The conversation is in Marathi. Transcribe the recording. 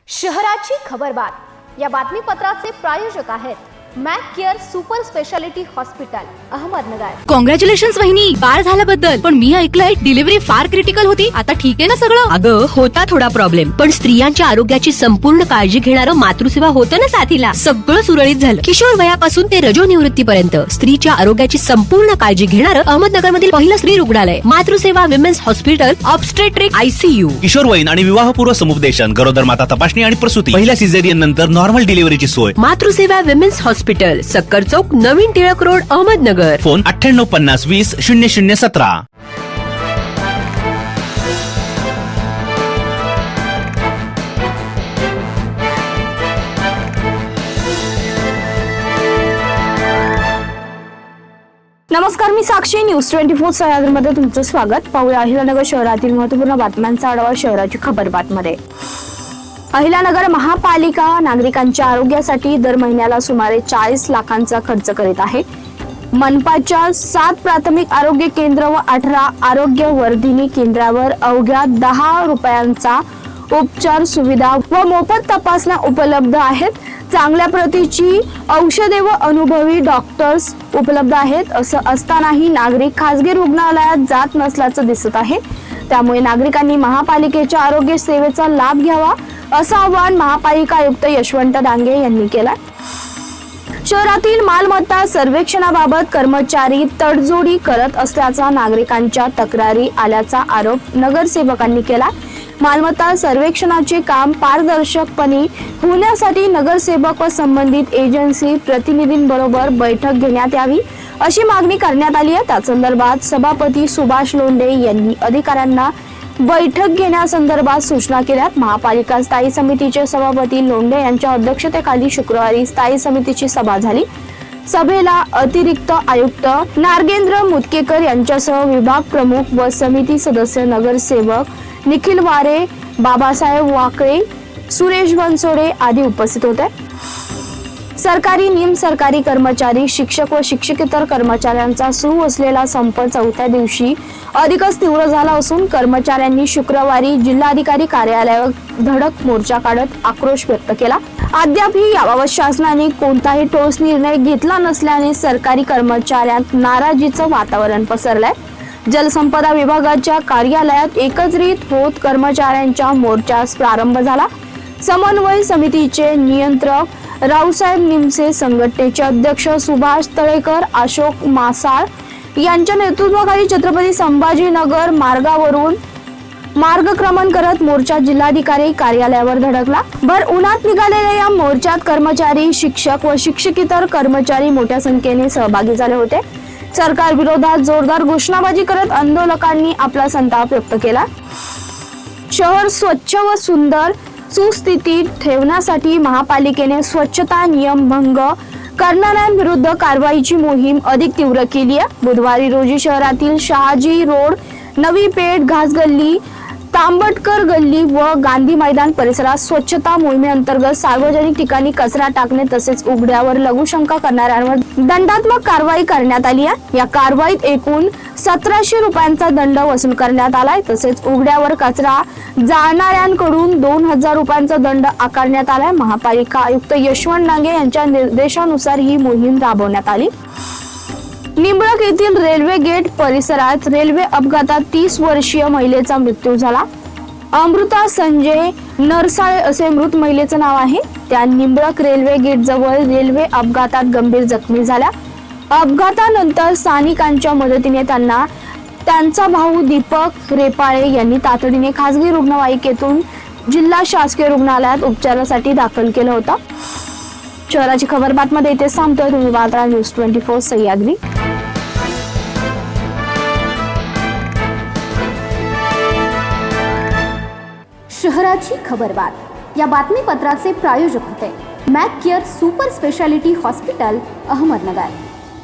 शहराची खबरबात या बातमीपत्राचे प्रायोजक आहेत Mac care super speciality hospital Ahmednagar. Congratulations वहिनी, बाळ झाल्याबद्दल। पण मी ऐकलंय डिलिव्हरी फार क्रिटिकल होती। आता ठीक आहे ना सगळं? अगं होता थोडा प्रॉब्लेम, पण स्त्रियांच्या आरोग्याची संपूर्ण काळजी घेणारं मातृसेवा होतं ना साथीला। सगळं सुरळीत झालं। किशोर वयापासून ते रजोनिवृत्तीपर्यंत स्त्रीच्या आरोग्याची संपूर्ण काळजी घेणारं अहमदनगर मधील पहिलं स्त्री रुग्णालय Matruseva women's hospital obstetric ICU। किशोरवयीन आणि विवाहपूर्व समुपदेशन, गरोदर माता तपासणी आणि प्रसूती, पहिल्या सिझेरियन नंतर नॉर्मल डिलिव्हरीची सोय। मातृसेवा विमेन्स हॉस्पिटल, सक्कर चौक, नवीन टिळक रोड, अहमदनगर। फोन 9850200017। नमस्कार, मी साक्षी। न्यूज 24 सह्याद्रीमध्ये तुमचं स्वागत। पाहूया अहिल्यानगर शहरातील महत्त्वपूर्ण बातम्यांचा आढावा शहराची खबरबातमध्ये। अहिल्यानगर महापालिका नागरिकांच्या आरोग्यासाठी दर महिन्याला सुमारे 40 लाखांचा खर्च करीत आहे। मनपाच्या 7 प्राथमिक आरोग्य केंद्र व 18 आरोग्य वर्धिनी केंद्रावर अवघ्या 10 रुपयांचा उपचार सुविधा व मोफत तपासण्या उपलब्ध आहेत। चांगल्या प्रतीची औषधे व अनुभवी डॉक्टर्स उपलब्ध आहेत। असं असतानाही नागरिक खासगी रुग्णालयात जात नसल्याचं दिसत आहे। त्यामुळे नागरिकांनी महापालिकेच्या आरोग्य सेवेचा लाभ घ्यावा असं आवाहन महापालिका आयुक्त यशवंत डांगे यांनी केलं। शहरातील मालमत्ता सर्वेक्षणाबाबत कर्मचारी तडजोडी करत असल्याचा नागरिकांच्या तक्रारी आल्याचा आरोप नगरसेवकांनी केला। मालमत्ता सर्वेक्षणाचे काम पारदर्शकपणे होण्यासाठी नगरसेवक व संबंधित एजन्सी प्रतिनिधींबरोबर बैठक घेण्यात यावी अशी मागणी करण्यात आली आहे। त्या संदर्भात सभापती सुभाष लोंढे यांनी अधिकाऱ्यांना बैठक घेण्यासंदर्भात सूचना केल्या। महापालिका स्थायी समितीचे सभापती लोंढे यांच्या अध्यक्षतेखाली शुक्रवारी स्थायी समितीची सभा झाली। सभेला अतिरिक्त आयुक्त नागेंद्र मुतकेकर यांच्यासह विभाग प्रमुख व समिती सदस्य नगरसेवक निखिल वारे, बाबासाहेब वाकळे, सुरेश बनसोडे आदी उपस्थित होते। सरकारी निमसरकारी कर्मचारी, शिक्षक व शिक्षकेतर कर्मचाऱ्यांचा सुरू असलेला संप 4थ्या दिवशी अधिकच तीव्र झाला असून कर्मचाऱ्यांनी शुक्रवारी जिल्हाधिकारी कार्यालयावर धडक मोर्चा काढत आक्रोश व्यक्त केला। अद्यापही याबाबत शासनाने कोणताही ठोस निर्णय घेतला नसल्याने सरकारी कर्मचाऱ्यांत नाराजीचं वातावरण पसरलंय। जलसंपदा विभागाच्या कार्यालयात एकत्रित होत कर्मचाऱ्यांच्या मोर्चास प्रारंभ झाला। समन्वय समितीचे नियंत्रक रावसाहेब निमसे, संघटनेचे अध्यक्ष सुभाष तळेकर, अशोक मासाळ यांच्या नेतृत्वाखाली छत्रपती संभाजीनगर मार्गावरून मार्गक्रमण करत मोर्चा जिल्हाधिकारी कार्यालयावर धडकला। भर उन्हात निघालेल्या या मोर्चात कर्मचारी, शिक्षक व शिक्षकेतर कर्मचारी मोठ्या संख्येने सहभागी झाले होते। सरकार विरोधात जोरदार घोषणाबाजी करत आंदोलकांनी आपला संताप व्यक्त केला। शहर स्वच्छ व सुंदर सुस्थितीत ठेवण्यासाठी महापालिकेने स्वच्छता नियम भंग करणाऱ्यांविरुद्ध कारवाईची मोहीम अधिक तीव्र केली आहे। बुधवारी रोजी शहरातील शहाजी रोड, नवी पेठ, घासगल्ली, तांबटकर गल्ली व गांधी मैदान परिसरात स्वच्छता मोहिमेअंतर्गत सार्वजनिक ठिकाणी कचरा टाकणे तसेच उघड्यावर लघुशंका करणाऱ्यांवर दंडात्मक कारवाई करण्यात आली आहे। या कारवाईत एकूण 1700 रुपयांचा दंड वसूल करण्यात आलाय। तसेच उघड्यावर कचरा जाळणाऱ्यांकडून 2000 रुपयांचा दंड आकारण्यात आलाय। महापालिका आयुक्त यशवंत डांगे यांच्या निर्देशानुसार ही मोहीम राबवण्यात आली। निंबळक येथील रेल्वे गेट परिसरात रेल्वे अपघातात 30 वर्षीय महिलेचा मृत्यू झाला। अमृता संजय नरसाळे असे मृत महिलेचं नाव आहे। त्या निंबळक रेल्वे गेट जवळ रेल्वे अपघातात गंभीर जखमी झाल्या। अपघातानंतर स्थानिकांच्या मदतीने त्यांना त्यांचा भाऊ दीपक रेपाळे यांनी तातडीने खासगी रुग्णवाहिकेतून जिल्हा शासकीय रुग्णालयात उपचारासाठी दाखल केलं होतं। शहराची खबरबातमध्ये इथे थांबतोय। तुम्ही पाहत राहा न्यूज 24 सह्याद्री। शहराची खबरबात या बातमीपत्राचे प्रायोजक होते Mac care super speciality hospital Ahmednagar.